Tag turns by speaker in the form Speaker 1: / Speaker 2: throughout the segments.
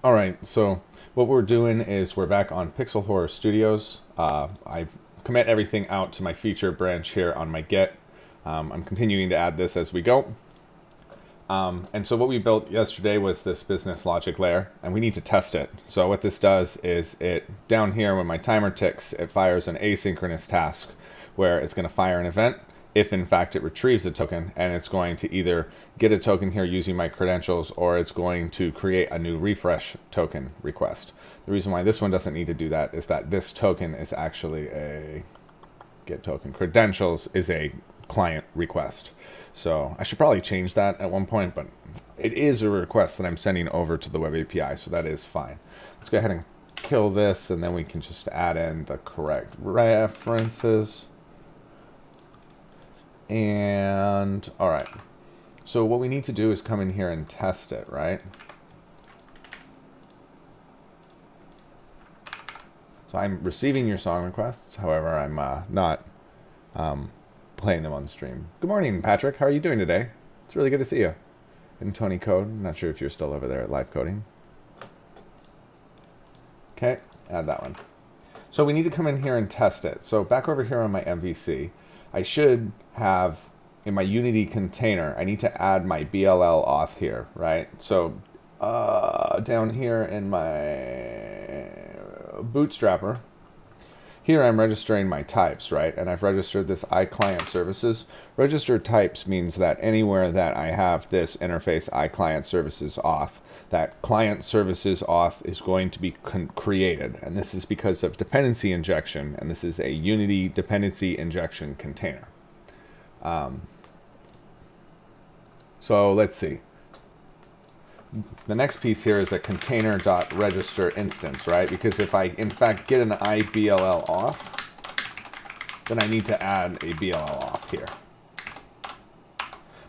Speaker 1: All right, so what we're doing is we're back on Pixel Horror Studios. I commit everything out to my feature branch here on my Git. I'm continuing to add this as we go. And so what we built yesterday was this business logic layer, and we need to test it. So what this does is it, down here when my timer ticks, it fires an asynchronous task where it's going to fire an event if in fact it retrieves a token, and it's going to either get a token here using my credentials, or it's going to create a new refresh token request. The reason why this one doesn't need to do that is that this token is actually a get token. Credentials is a client request. So I should probably change that at one point, but it is a request that I'm sending over to the web API, so that is fine. Let's go ahead and kill this, and then we can just add in the correct references. And all right, so what we need to do is come in here and test it, right? So I'm receiving your song requests, however, I'm not playing them on the stream. Good morning, Patrick. How are you doing today? It's really good to see you. And Tony Code, I'm not sure if you're still over there at live coding. Okay, add that one. So we need to come in here and test it. So back over here on my MVC, I should have in my Unity container, I need to add my BLL auth here, right? So down here in my bootstrapper, here I'm registering my types, right? And I've registered this iClient services. Registered types means that anywhere that I have this interface iClient services auth, that client services auth is going to be created. And this is because of dependency injection, and this is a Unity dependency injection container. So let's see. The next piece here is a container.register instance, right? Because if I, in fact, get an iBLL auth, then I need to add a BLL auth here.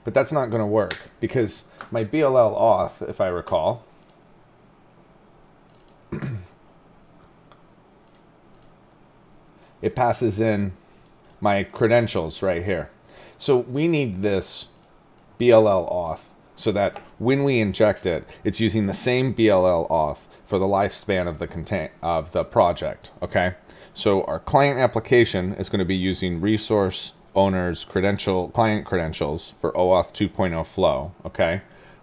Speaker 1: But that's not going to work, because my BLL auth, if I recall, it passes in my credentials right here. So we need this BLL auth so that when we inject it, it's using the same BLL auth for the lifespan of the project, okay? So our client application is going to be using resource owners client credentials for OAuth 2.0 flow, okay?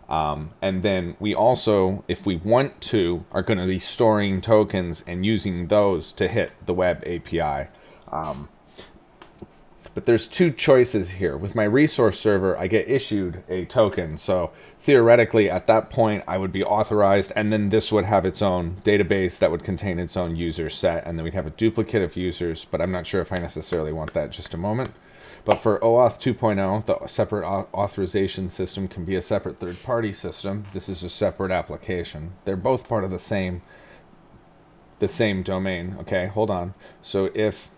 Speaker 1: And then we also, if we want to, are going to be storing tokens and using those to hit the web API. But there's two choices here. With my resource server, I get issued a token. So theoretically, at that point, I would be authorized, and then this would have its own database that would contain its own user set, and then we'd have a duplicate of users, but I'm not sure if I necessarily want that just a moment. But for OAuth 2.0, the separate authorization system can be a separate third-party system. This is a separate application. They're both part of the same domain. Okay, hold on. So if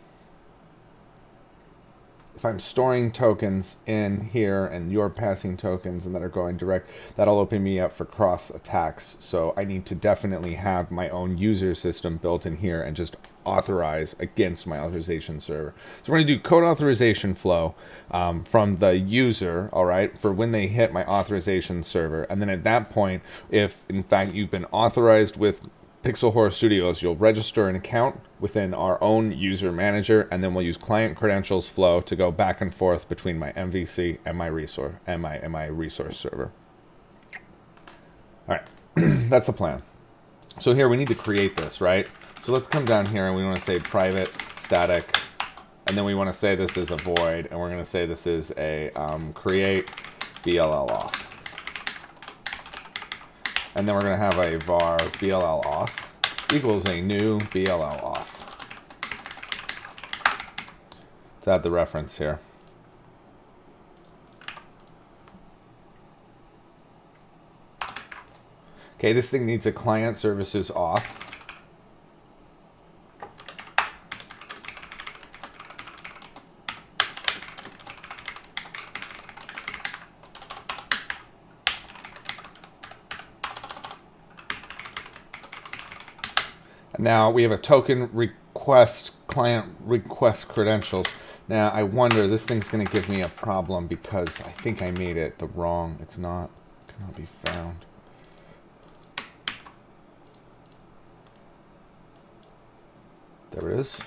Speaker 1: I'm storing tokens in here and you're passing tokens and that are going direct, that'll open me up for cross attacks. So I need to definitely have my own user system built in here and just authorize against my authorization server. So we're going to do code authorization flow from the user, all right, for when they hit my authorization server. And then at that point, if in fact you've been authorized with Pixel Horror Studios, you'll register an account within our own user manager, and then we'll use client credentials flow to go back and forth between my MVC and my resource server. All right, that's the plan. So here we need to create this, right? So let's come down here and we want to say private static, and then we want to say this is a void, and we're going to say this is a create BLL auth. And then we're going to have a var BLL auth equals a new BLL auth. Let's add the reference here. Okay, this thing needs a client services auth. Now we have a token request, client request credentials. Now I wonder, this thing's going to give me a problem because I think I made it the wrong. It's not, cannot be found. There it is.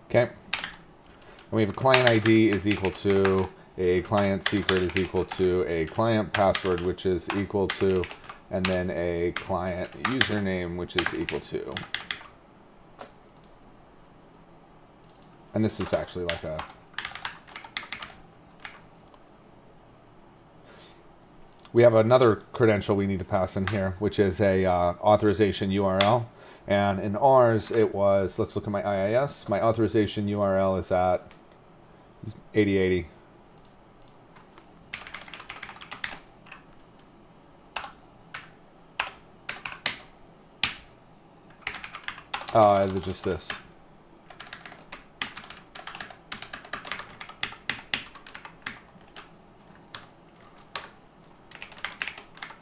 Speaker 1: Okay. And we have a client ID is equal to a client secret is equal to a client password, which is equal to, and then a client username, which is equal to. And this is actually like a, we have another credential we need to pass in here, which is a authorization URL. And in ours, it was, let's look at my IIS. My authorization URL is at 8080. Just this.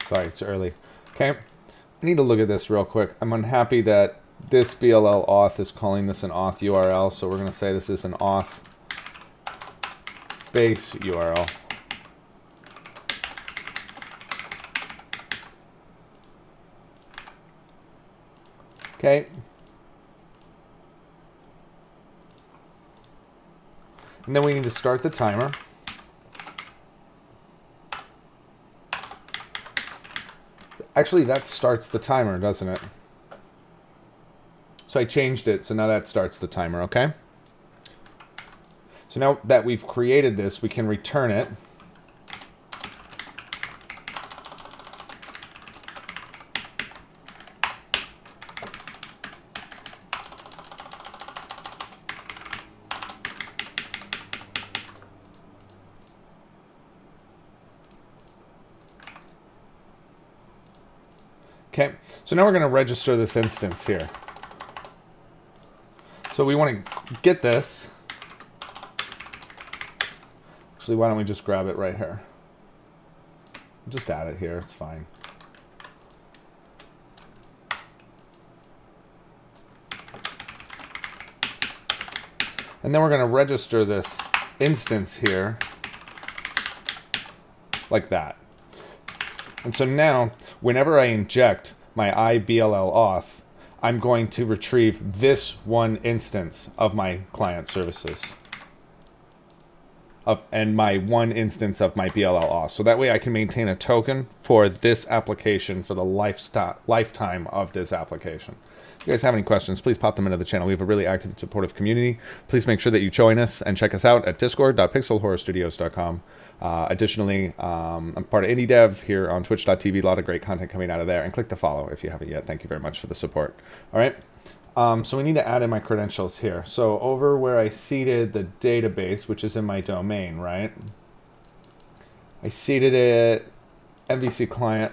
Speaker 1: Sorry, it's early. Okay, I need to look at this real quick. I'm unhappy that this BLL auth is calling this an auth URL, so we're going to say this is an auth base URL. Okay. And then we need to start the timer. Actually, that starts the timer, doesn't it? So I changed it, so now that starts the timer, okay? So now that we've created this, we can return it. Okay, so now we're going to register this instance here. So we want to get this. Actually, why don't we just grab it right here? Just add it here, it's fine. And then we're going to register this instance here like that. And so now, whenever I inject my IBLL auth, I'm going to retrieve this one instance of my client services. And my one instance of my BLL auth. So that way I can maintain a token for this application for the lifetime of this application. If you guys have any questions, please pop them into the channel. We have a really active and supportive community. Please make sure that you join us and check us out at discord.pixelhorrorstudios.com. Additionally, I'm part of Indie Dev here on twitch.tv. A lot of great content coming out of there. And click the follow if you haven't yet. Thank you very much for the support. All right. So we need to add in my credentials here. So over where I seeded the database, which is in my domain, right? I seeded it MVC client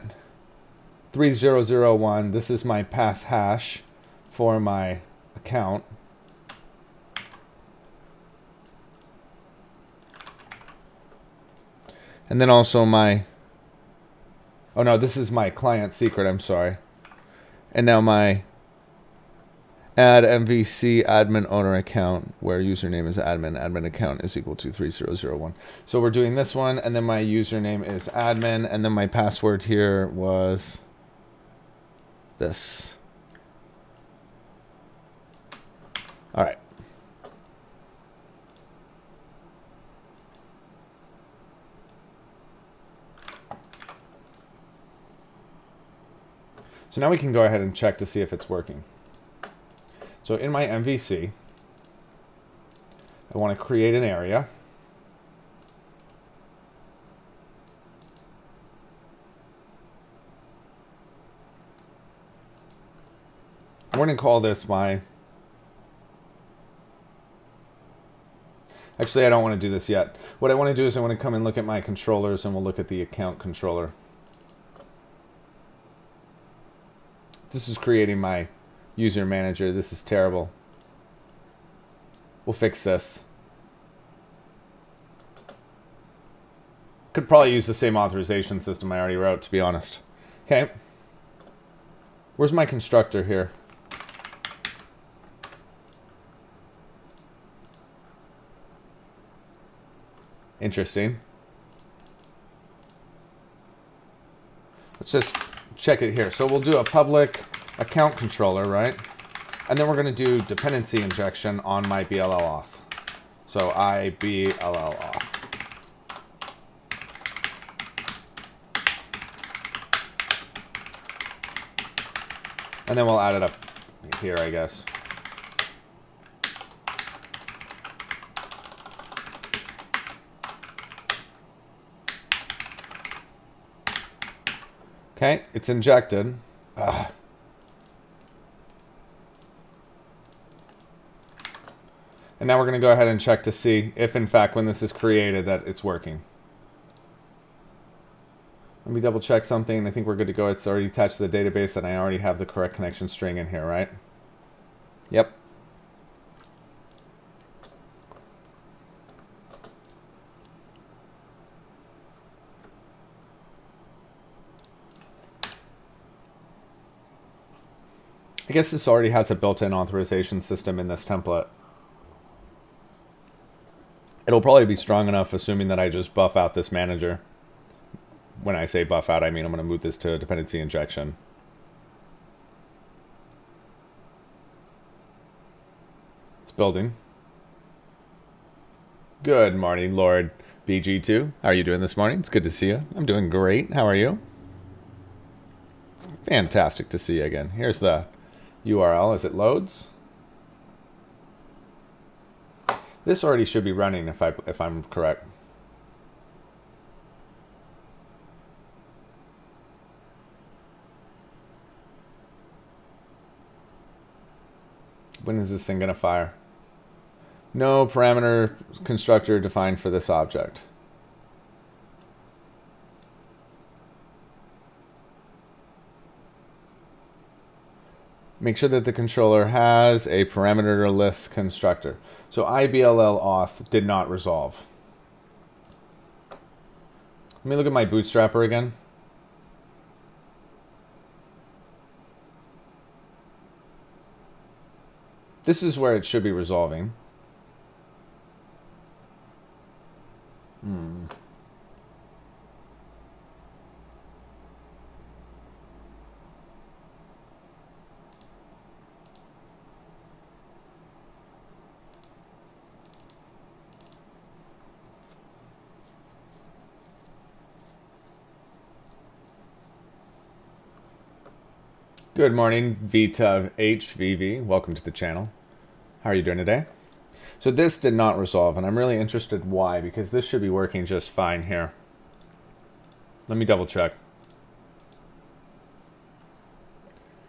Speaker 1: 3001. This is my pass hash for my account. And then also my, oh no, this is my client secret, I'm sorry. And now my add MVC admin owner account, where username is admin account is equal to 3001. So we're doing this one, and then my username is admin, and then my password here was this. All right. So now we can go ahead and check to see if it's working. So in my MVC, I want to create an area. We're going to call this my... Actually, I don't want to do this yet. What I want to do is I want to come and look at my controllers, and we'll look at the account controller. This is creating my user manager. This is terrible. We'll fix this. Could probably use the same authorization system I already wrote, to be honest. Okay. Where's my constructor here? Interesting. Let's just check it here. So we'll do a public account controller, right? And then we're going to do dependency injection on my BLL auth. So IBLL auth. And then we'll add it up here, I guess. Okay, it's injected. Ugh. And now we're going to go ahead and check to see if, in fact, when this is created, that it's working. Let me double check something. I think we're good to go. It's already attached to the database, and I already have the correct connection string in here, right? Yep. I guess this already has a built-in authorization system in this template. It'll probably be strong enough, assuming that I just buff out this manager. When I say buff out, I mean I'm going to move this to dependency injection. It's building. Good morning, Lord BG2. How are you doing this morning? It's good to see you. I'm doing great. How are you? It's fantastic to see you again. Here's the URL as it loads. This already should be running if I'm correct. When is this thing gonna fire? No parameter constructor defined for this object. Make sure that the controller has a parameter list constructor. So IBLL auth did not resolve. Let me look at my bootstrapper again. This is where it should be resolving. Good morning, Vita HVV. Welcome to the channel. How are you doing today? So this did not resolve, and I'm really interested why, because this should be working just fine here. Let me double check.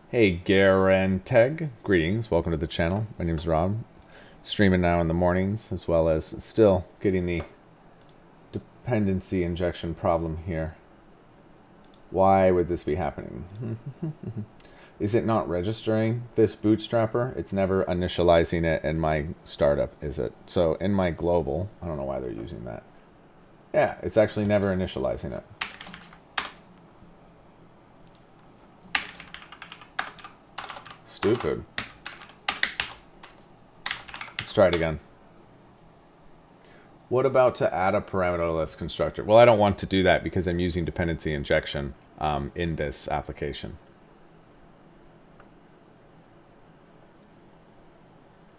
Speaker 1: Hey, Garanteg. Greetings. Welcome to the channel. My name is Rob. Streaming now in the mornings, as well as still getting the dependency injection problem here. Why would this be happening? Is it not registering this bootstrapper? It's never initializing it in my startup, is it? So in my global, I don't know why they're using that. Yeah, it's actually never initializing it. Stupid. Let's try it again. What about to add a parameterless constructor? Well, I don't want to do that because I'm using dependency injection in this application.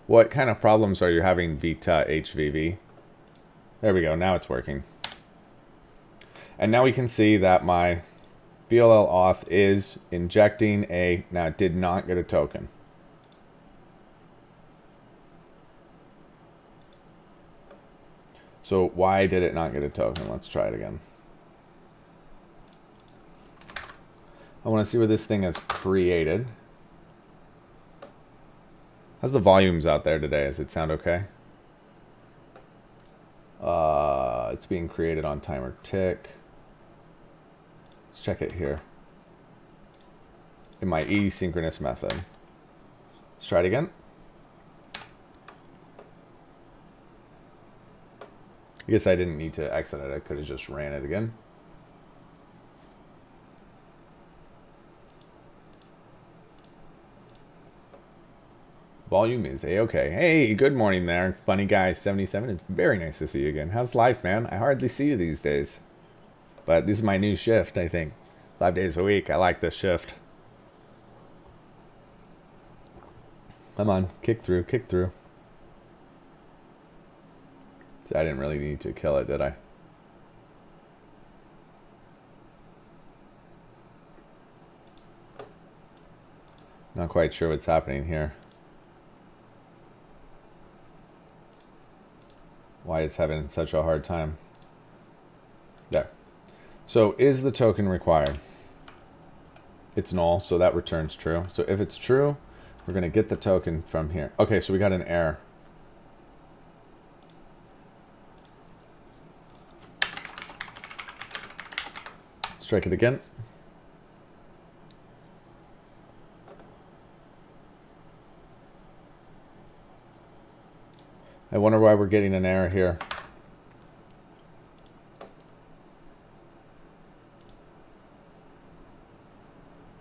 Speaker 1: What kind of problems are you having, Vita HVV? There we go. Now it's working. And now we can see that my BLL auth is injecting a... Now, it did not get a token. So why did it not get a token? Let's try it again. I want to see what this thing has created. How's the volumes out there today? Does it sound okay? It's being created on timer tick. Let's check it here. In my asynchronous method. Let's try it again. I guess I didn't need to exit it. I could have just ran it again. Volume is a-okay. Hey, good morning there, funny guy 77. It's very nice to see you again. How's life, man? I hardly see you these days. But this is my new shift, I think. 5 days a week. I like this shift. Come on, kick through, kick through. See, I didn't really need to kill it, did I? Not quite sure what's happening here. Why it's having such a hard time. There. So is the token required? It's null, so that returns true. So if it's true, we're going to get the token from here. Okay, so we got an error. Strike it again. I wonder why we're getting an error here.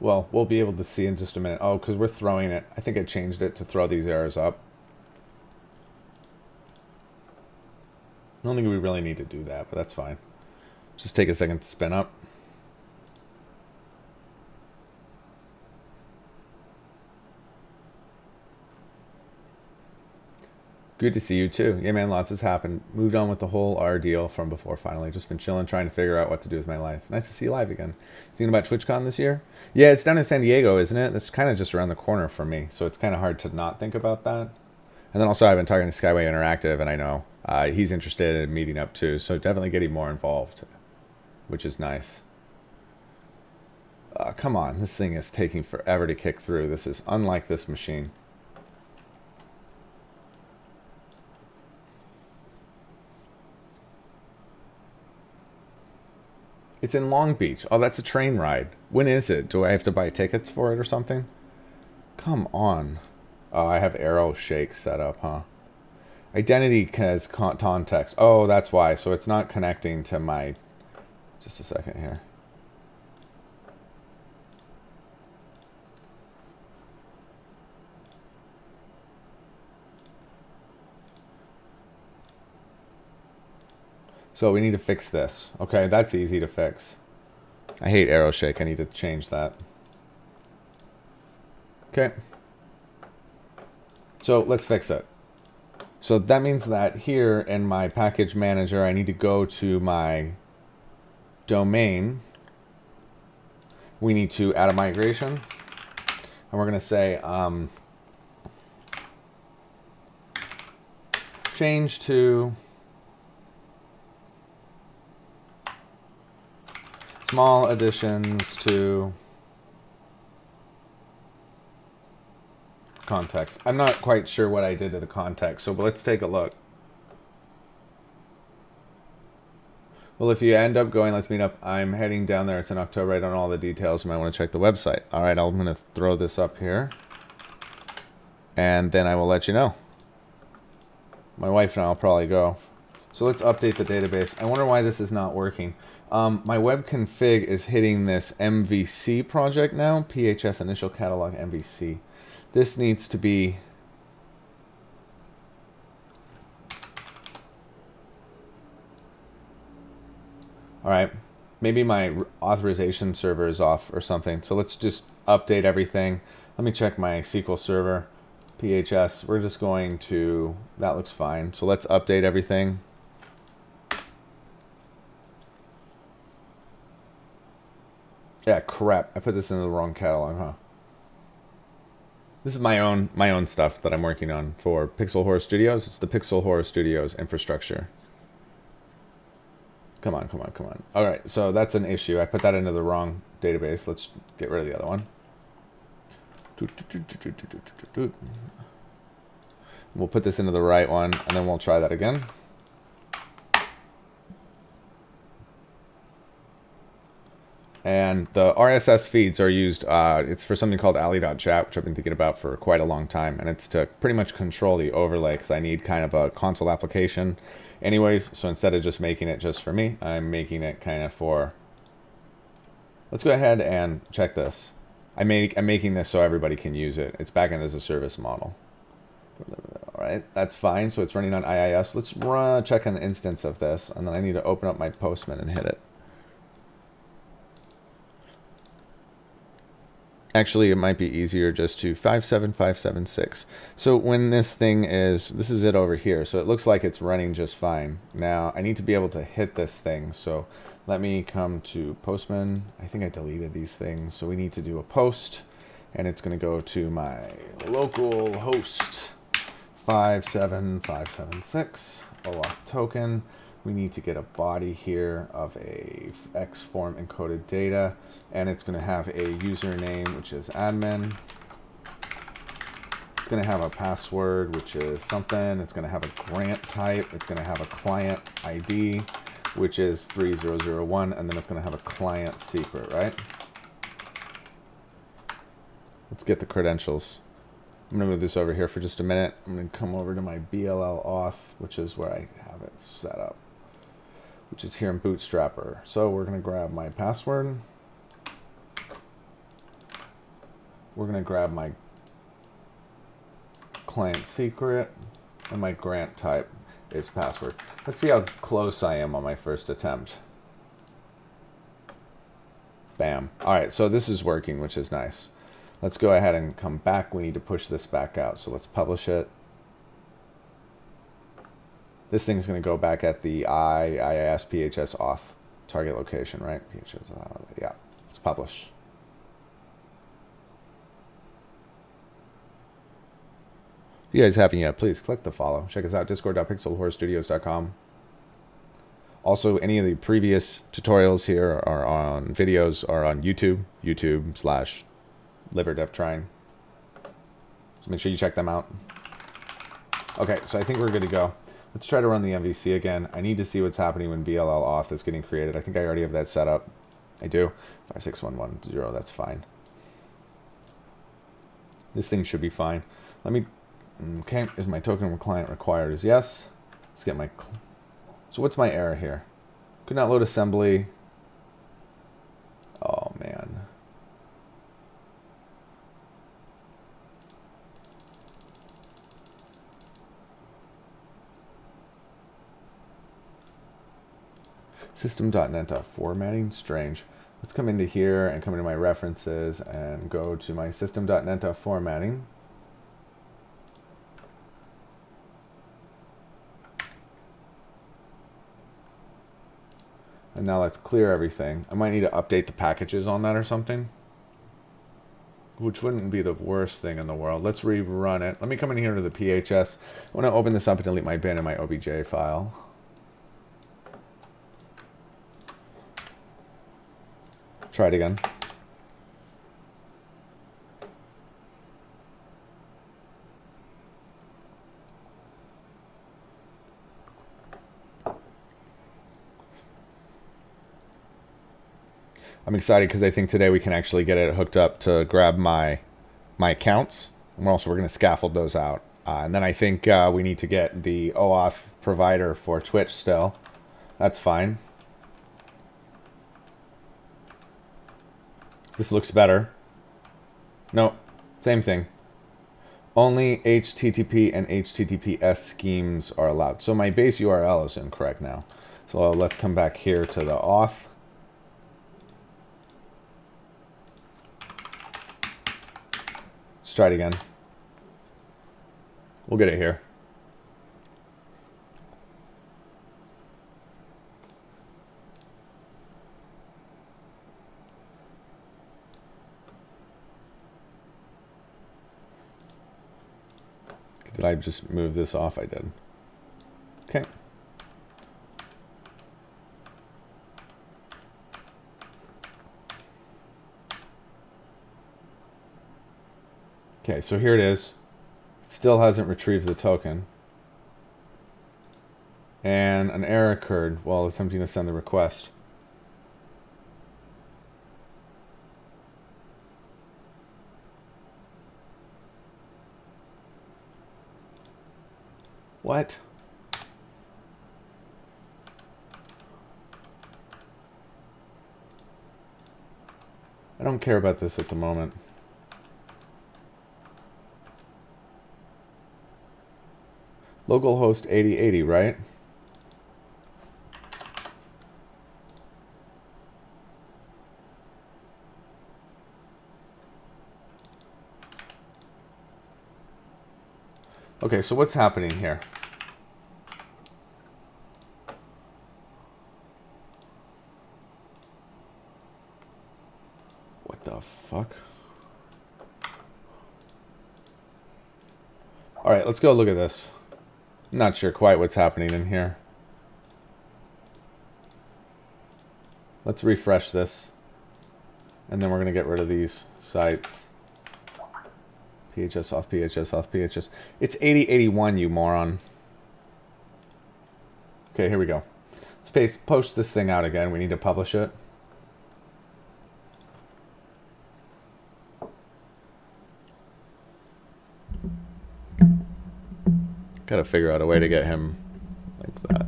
Speaker 1: Well, we'll be able to see in just a minute. Oh, because we're throwing it. I think I changed it to throw these errors up. I don't think we really need to do that, but that's fine. Just take a second to spin up. Good to see you too. Yeah, man, lots has happened. Moved on with the whole ordeal from before finally. Just been chilling, trying to figure out what to do with my life. Nice to see you live again. Thinking about TwitchCon this year? Yeah, it's down in San Diego, isn't it? That's kind of just around the corner for me, so it's kind of hard to not think about that. And then also I've been talking to Skyway Interactive, and I know he's interested in meeting up too, so definitely getting more involved, which is nice. Come on, this thing is taking forever to kick through. This is unlike this machine. It's in Long Beach. Oh, that's a train ride. When is it? Do I have to buy tickets for it or something? Come on. Oh, I have arrow shake set up, huh? Identity has context. Oh, that's why. So it's not connecting to my... Just a second here. So we need to fix this. Okay, that's easy to fix. I hate arrow shake. I need to change that. Okay. So let's fix it. So that means that here in my package manager, I need to go to my domain. We need to add a migration. And we're going to say change to small additions to context. I'm not quite sure what I did to the context, so let's take a look. Well, if you end up going, let's meet up. I'm heading down there. It's in October. I don't know all the details. You might want to check the website. All right, I'm going to throw this up here, and then I will let you know. My wife and I will probably go. So let's update the database. I wonder why this is not working. My web config is hitting this MVC project now. PHS initial catalog MVC. This needs to be... All right, maybe my authorization server is off or something. So let's just update everything. Let me check my SQL server. PHS, we're just going to... That looks fine. So let's update everything. Yeah, crap. I put this into the wrong catalog, huh? This is my own stuff that I'm working on for Pixel Horror Studios. It's the Pixel Horror Studios infrastructure. Come on, come on, come on. All right, so that's an issue. I put that into the wrong database. Let's get rid of the other one. We'll put this into the right one, and then we'll try that again. And the RSS feeds are used, it's for something called alley.chat, which I've been thinking about for quite a long time. And it's to pretty much control the overlay, because I need kind of a console application anyways. So instead of just making it just for me, I'm making it kind of for... Let's go ahead and check this. I'm making this so everybody can use it. It's backend as a service model. All right, that's fine. So it's running on IIS. Let's check an instance of this. And then I need to open up my Postman and hit it. Actually, it might be easier just to 57576. So when this is it over here. So it looks like it's running just fine. Now I need to be able to hit this thing. So let me come to Postman. I think I deleted these things. So we need to do a post, and it's going to go to my local host 57576 OAuth token. We need to get a body here of a X form encoded data, and it's going to have a username, which is admin. It's going to have a password, which is something. It's going to have a grant type. It's going to have a client ID, which is 3001, and then it's going to have a client secret, right? Let's get the credentials. I'm going to move this over here for just a minute. I'm going to come over to my BLL auth, which is where I have it set up, which is here in Bootstrapper. So we're going to grab my password. We're going to grab my client secret, and my grant type is password. Let's see how close I am on my first attempt. Bam. All right, so this is working, which is nice. Let's go ahead and come back. We need to push this back out. So let's publish it. This thing's going to go back at the IIS PHS auth target location, right? PHS, yeah, let's publish. If you guys haven't yet, please click the follow. Check us out, discord.pixelhorrorstudios.com. Also, any of the previous tutorials here are on videos, are on YouTube, YouTube/LiverDevTrying. So make sure you check them out. Okay, so I think we're good to go. Let's try to run the MVC again. I need to see what's happening when BLL auth is getting created. I think I already have that set up. I do. 56110, that's fine. This thing should be fine. Let me, okay, is my token client required? Is yes. Let's get my, so what's my error here? Could not load assembly. Oh man. System.net.formatting, strange. Let's come into here and come into my references and go to my system.net.formatting. And now let's clear everything. I might need to update the packages on that or something, which wouldn't be the worst thing in the world. Let's rerun it. Let me come in here to the PHS. I want to open this up and delete my bin and my OBJ file. Try it again. I'm excited because I think today we can actually get it hooked up to grab my accounts. And we're going to scaffold those out. And then I think we need to get the OAuth provider for Twitch still. That's fine. This looks better. No, same thing. Only HTTP and HTTPS schemes are allowed. So my base URL is incorrect now. So let's come back here to the auth. Let's try it again. We'll get it here. Did I just move this off? I did. Okay. Okay, so here it is. It still hasn't retrieved the token. And an error occurred while attempting to send the request. What? I don't care about this at the moment. Localhost 8080, right? Okay, so what's happening here? What the fuck? All right, let's go look at this. I'm not sure quite what's happening in here. Let's refresh this. And then we're going to get rid of these sites. PHS off, PHS off, PHS. It's 8081, you moron. Okay, here we go. Let's post this thing out again. We need to publish it. Gotta figure out a way to get him like that.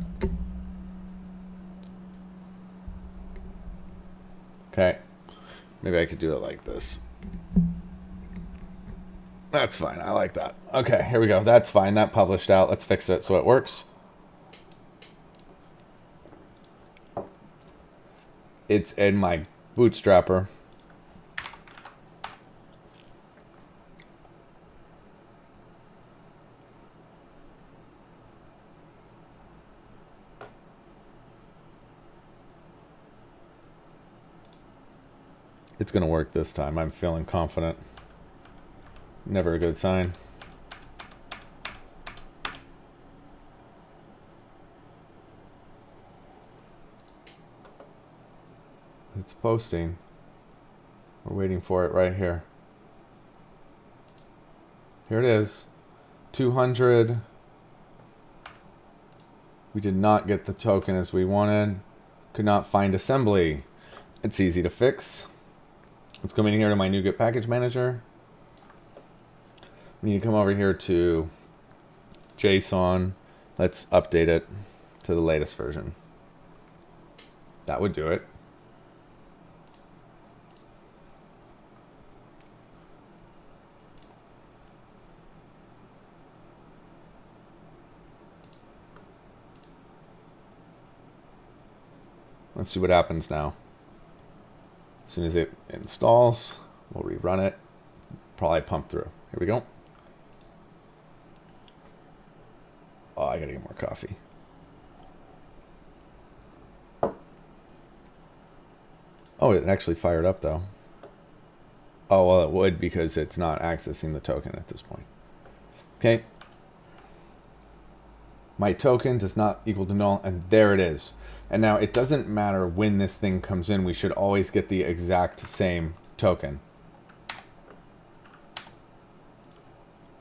Speaker 1: Okay. Maybe I could do it like this. That's fine. I like that. Okay, here we go. That's fine. That published out. Let's fix it so it works. It's in my bootstrapper. It's going to work this time. I'm feeling confident. Never a good sign. It's posting. We're waiting for it right here. Here it is. 200. We did not get the token as we wanted. Could not find assembly. It's easy to fix. Let's come in here to my NuGet package manager. We need to come over here to JSON. Let's update it to the latest version. That would do it. Let's see what happens now. As soon as it installs, we'll rerun it. Probably pump through. Here we go. Oh, I gotta get more coffee. Oh, it actually fired up though. Oh, well, it would because it's not accessing the token at this point. Okay. My token does not equal to null, and there it is. And now it doesn't matter when this thing comes in, we should always get the exact same token.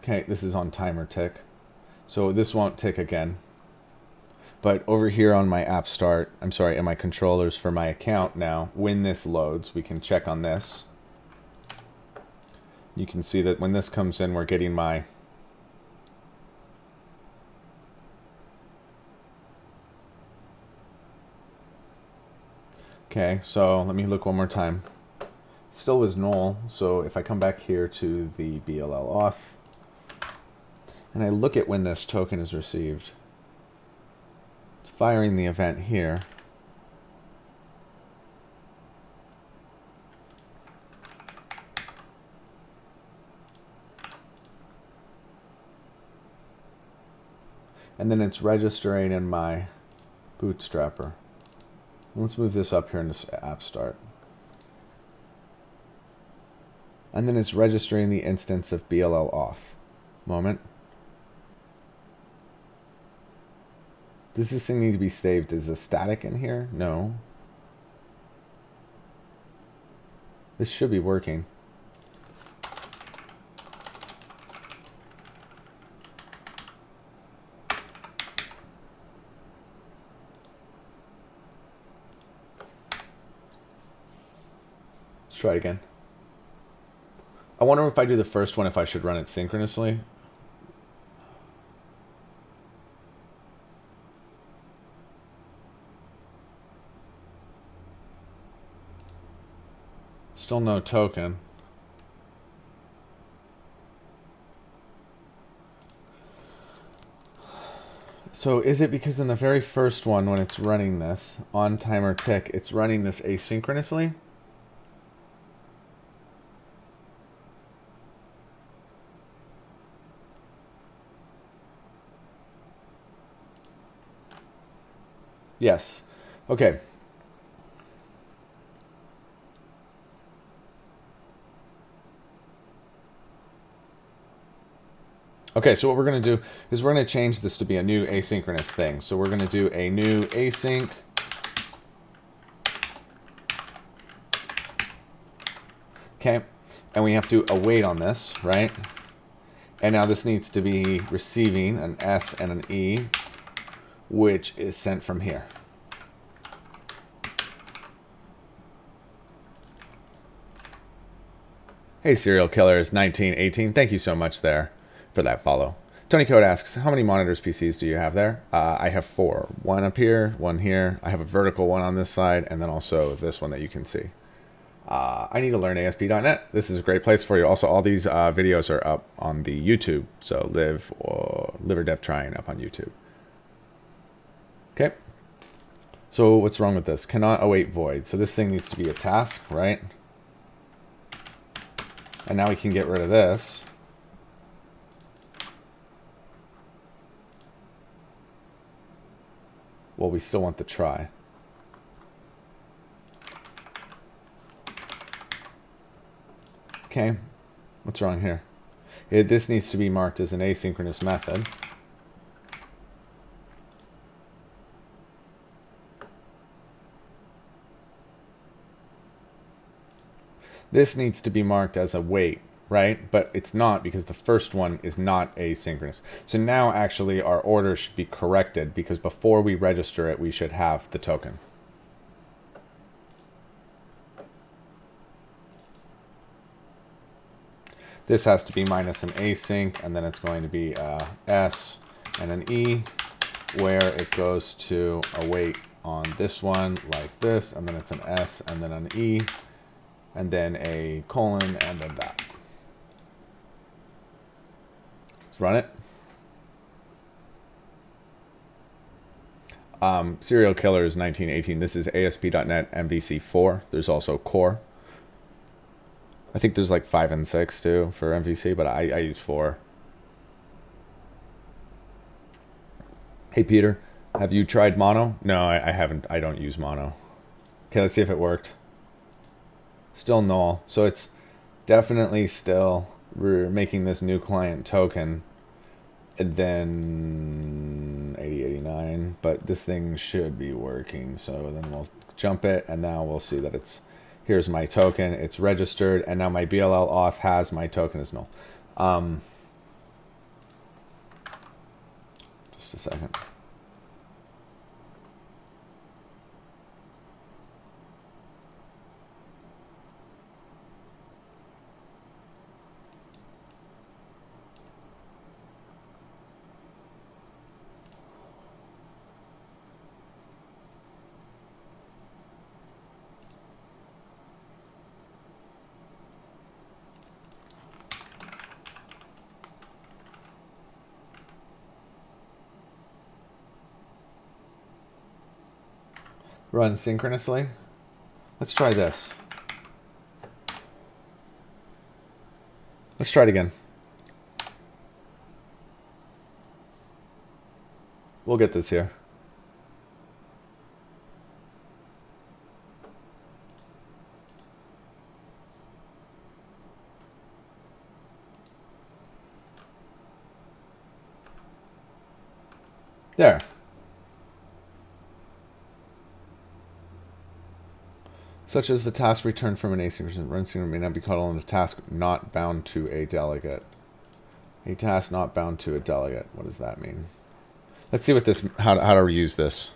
Speaker 1: Okay, this is on timer tick. So this won't tick again. But over here on my app start, I'm sorry, in my controllers for my account now, when this loads, we can check on this. You can see that when this comes in, we're getting my okay, so let me look one more time. Still was null, so if I come back here to the BLL auth, and I look at when this token is received, it's firing the event here. And then it's registering in my bootstrapper. Let's move this up here into app start. And then it's registering the instance of BLL auth. Moment. Does this thing need to be saved as a static in here? No. This should be working. Let's try it again. I wonder if I do the first one, if I should run it synchronously. Still no token. So is it because in the very first one, when it's running this on timer tick, it's running this asynchronously? Yes. Okay. Okay, so what we're going to do is we're going to change this to be a new asynchronous thing. So we're going to do a new async. Okay, and we have to await on this, right? And now this needs to be receiving an S and an E, which is sent from here. Hey, Serial Killers 1918, thank you so much there for that follow. Tony Code asks, how many monitors PCs do you have there? I have 4. One up here, one here. I have a vertical one on this side, and then also this one that you can see. I need to learn ASP.NET. This is a great place for you. Also, all these videos are up on the YouTube. So live or dev trying up on YouTube. Okay. So what's wrong with this? Cannot await void. So this thing needs to be a task, right? And now we can get rid of this. Well, we still want the try. Okay, what's wrong here? This needs to be marked as an asynchronous method. This needs to be marked as a wait, right? But it's not, because the first one is not asynchronous. So now actually our order should be corrected, because before we register it, we should have the token. This has to be minus an async, and then it's going to be a S and an E, where it goes to await on this one like this, and then it's an S and then an E, and then a colon, and then that. Let's run it. Serial Killers 1918. This is ASP.NET MVC 4. There's also Core. I think there's like 5 and 6 too for MVC, but I use 4. Hey Peter, have you tried mono? No, I haven't. I don't use mono. Okay, let's see if it worked. Still null. So it's definitely still, we're making this new client token, and then 8089, but this thing should be working. So then we'll jump it, and now we'll see that it's, here's my token, it's registered, and now my BLL auth has my token as null. Just a second. Run synchronously. Let's try this. Let's try it again. We'll get this here. There. Such as the task returned from an asynchronous run synchron may not be called on a task not bound to a delegate. A task not bound to a delegate. What does that mean? Let's see what this, how to use this.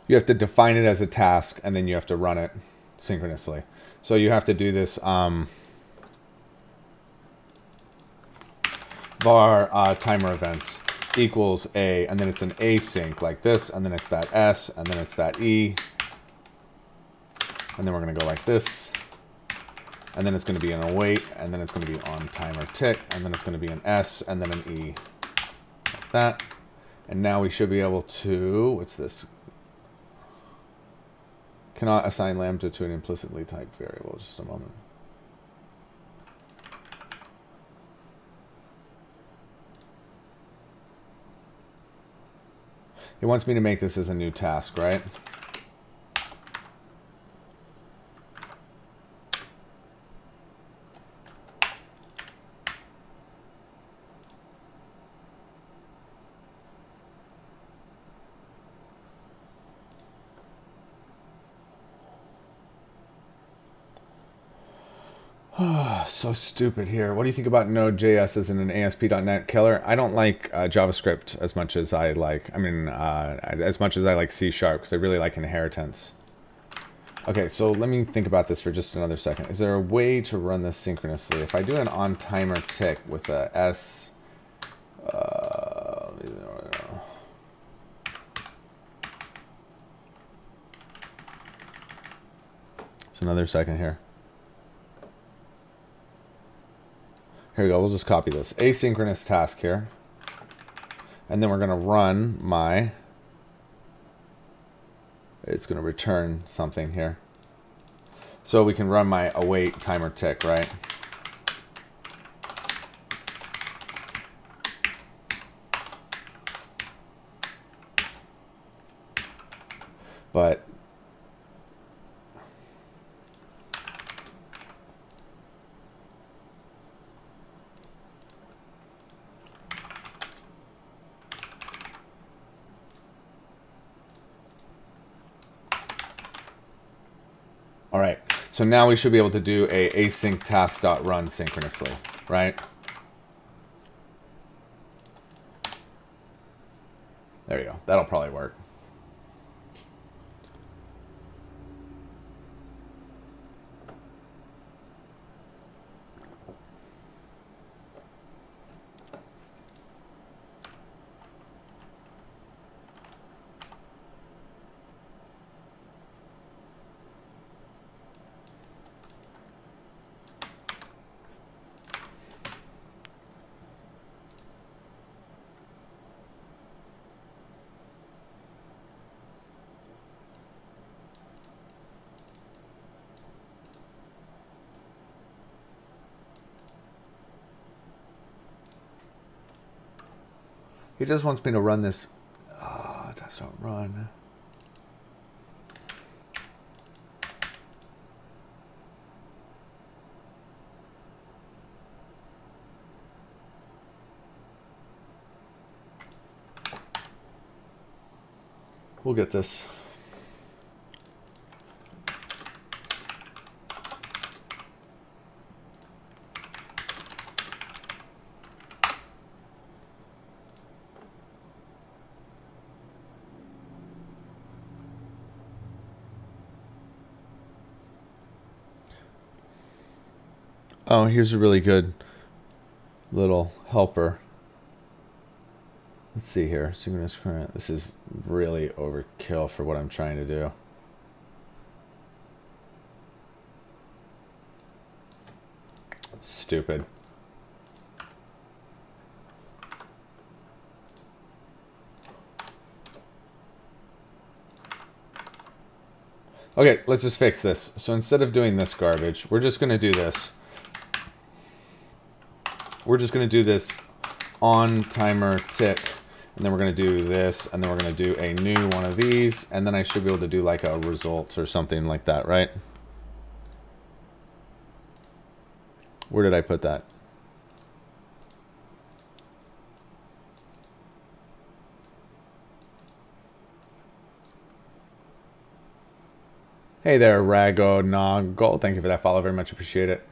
Speaker 1: You have to define it as a task, and then you have to run it synchronously. So you have to do this var timer events equals a, and then it's an async like this, and then it's that S, and then it's that E, and then we're going to go like this, and then it's going to be an await, and then it's going to be on timer tick, and then it's going to be an S, and then an E like that. And now we should be able to, what's this? Cannot assign lambda to an implicitly typed variable. Just a moment. It wants me to make this as a new task, right? So stupid here. What do you think about Node.js as in an ASP.NET killer? I don't like JavaScript as much as I like, as much as I like C# because I really like inheritance. Okay, so let me think about this for just another second. Is there a way to run this synchronously? If I do an on timer tick with a S, it's another second here. Here we go, we'll just copy this. Asynchronous task here. And then we're gonna run my, it's gonna return something here. So we can run my await timer tick, right? But all right, so now we should be able to do a async task.run synchronously, right? There you go. That'll probably work. He just wants me to run this. That's not run. We'll get this. Oh, here's a really good little helper. Let's see here. Synchronous current. This is really overkill for what I'm trying to do. Stupid. Okay, let's just fix this. So instead of doing this garbage, we're just going to do this. We're just going to do this on timer tick, and then we're going to do this, and then we're going to do a new one of these, and then I should be able to do like a results or something like that, right? Where did I put that? Hey there, Ragonogol. Thank you for that follow. Very much appreciate it.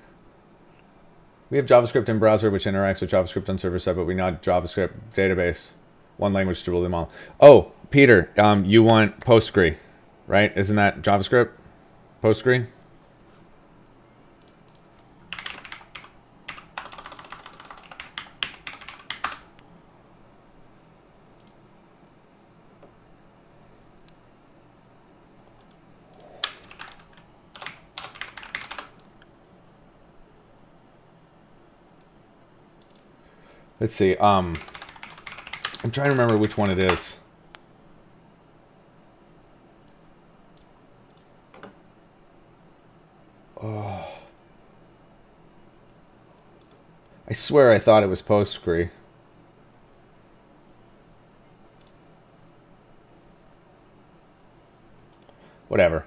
Speaker 1: We have JavaScript in browser, which interacts with JavaScript on server side, but we not JavaScript database. One language to rule them all. Oh, Peter, you want Postgre, right? Isn't that JavaScript? Postgre? Let's see. I'm trying to remember which one it is. Oh. I swear I thought it was PostgreSQL. Whatever.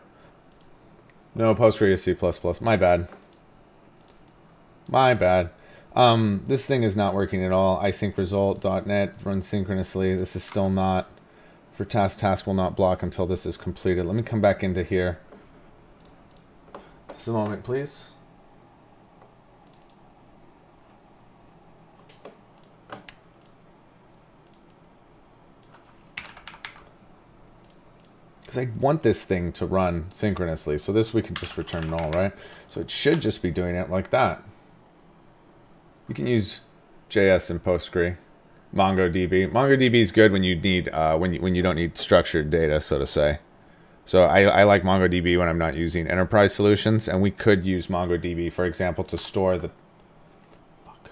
Speaker 1: No, PostgreSQL is C++. My bad. My bad. This thing is not working at all. iSyncResult.net runs synchronously. This is still not. For task will not block until this is completed. Let me come back into here. Just a moment, please. Because I want this thing to run synchronously. So this we can just return null, right? So it should just be doing it like that. You can use JS and Postgre. MongoDB. MongoDB is good when you need when you don't need structured data, so to say. So I like MongoDB when I'm not using enterprise solutions, and we could use MongoDB, for example, to store the. Fuck.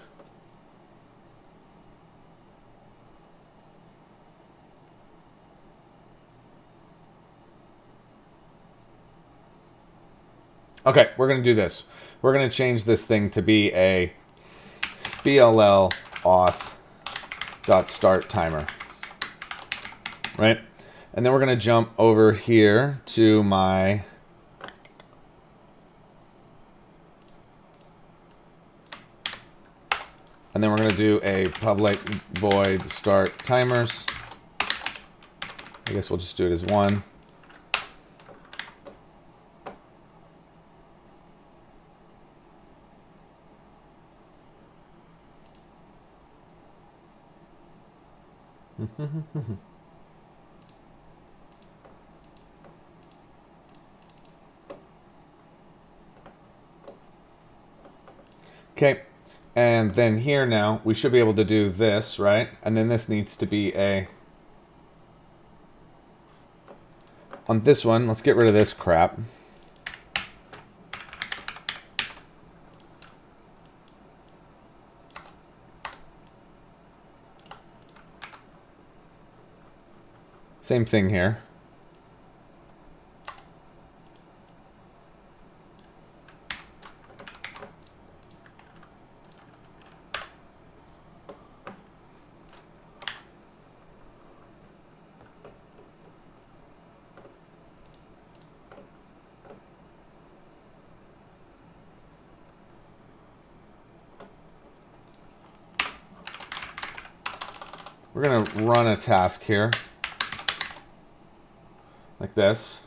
Speaker 1: Okay, we're gonna do this. We're gonna change this thing to be a BLL auth.start timer, right? And then we're going to jump over here to my and then we're going to do a public void start timers. I guess we'll just do it as one. Okay, and then here now we should be able to do this, right? And then this needs to be a on this one. Let's get rid of this crap. Same thing here. We're going to run a task here, like this.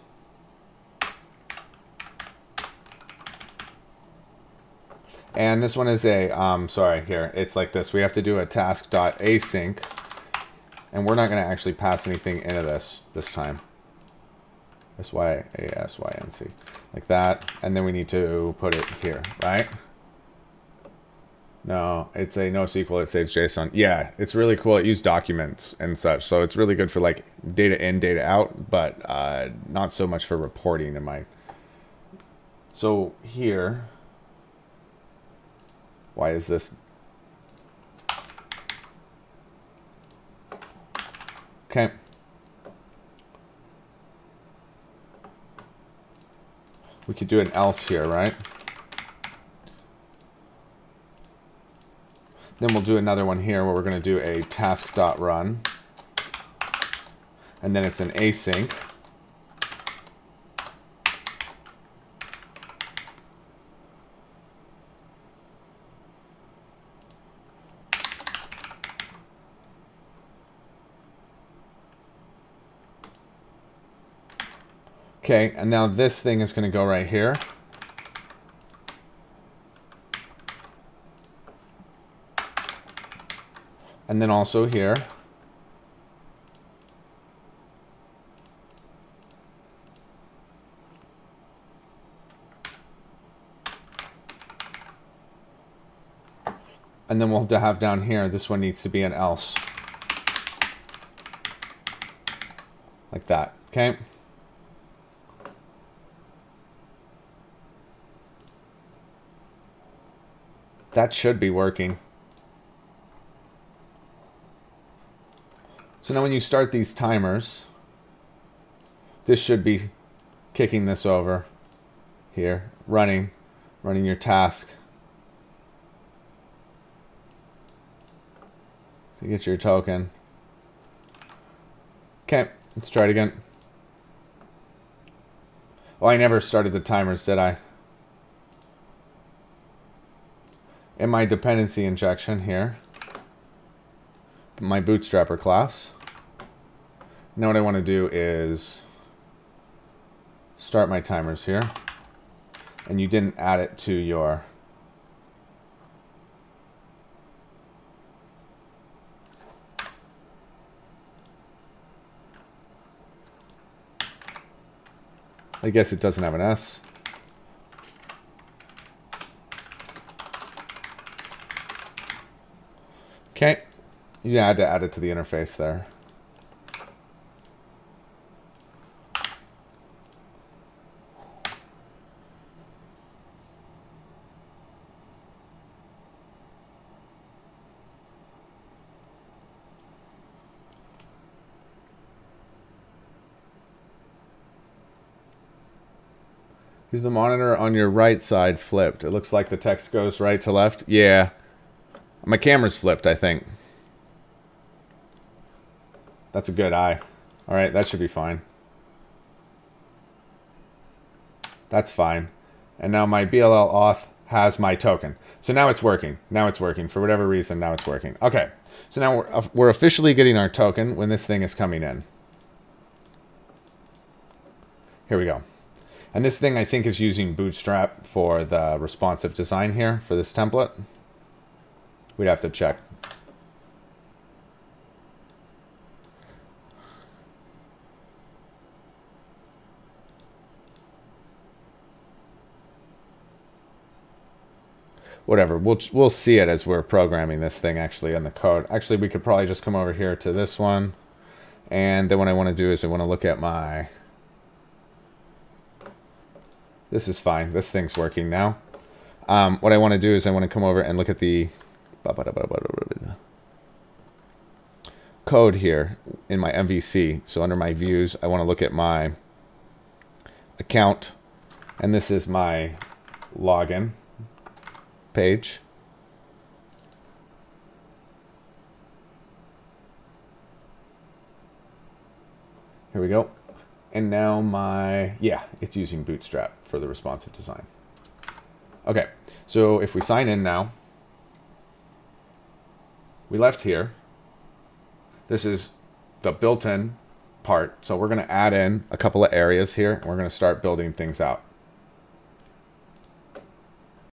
Speaker 1: And this one is a, sorry, here, it's like this. We have to do a task.async, and we're not going to actually pass anything into this time. SYASYNC, like that. And then we need to put it here, right? No, it's a NoSQL, it saves JSON. Yeah, it's really cool. It uses documents and such. So it's really good for like data in, data out, but not so much for reporting in my. So here, why is this? Okay. We could do an else here, right? Then we'll do another one here where we're going to do a task.run. And then it's an async. Okay, and now this thing is going to go right here. And then also here. And then we'll have down here, this one needs to be an else. Like that, okay? That should be working. So now when you start these timers, this should be kicking this over here, running your task to get your token. Okay, let's try it again. Oh, I never started the timers, did I? In my dependency injection here, my bootstrapper class. Now what I want to do is start my timers here. And you didn't add it to your I guess it doesn't have an S. Okay. You had to add it to the interface there. Is the monitor on your right side flipped? It looks like the text goes right to left. Yeah. My camera's flipped, I think. That's a good eye. All right, that should be fine. That's fine. And now my BLL auth has my token. So now it's working. Now it's working. For whatever reason, now it's working. Okay. So now we're officially getting our token when this thing is coming in. Here we go. And this thing, I think, is using Bootstrap for the responsive design here for this template. We'd have to check. Whatever, we'll see it as we're programming this thing actually in the code. Actually, we could probably just come over here to this one. And then what I want to do is I want to look at my... This is fine. This thing's working now. What I want to do is I want to come over and look at the code here in my MVC. So under my views, I want to look at my account. And this is my login page. Here we go. And now yeah, it's using Bootstrap for the responsive design. Okay, so if we sign in now, we left here. This is the built-in part. So we're going to add in a couple of areas here, and we're going to start building things out.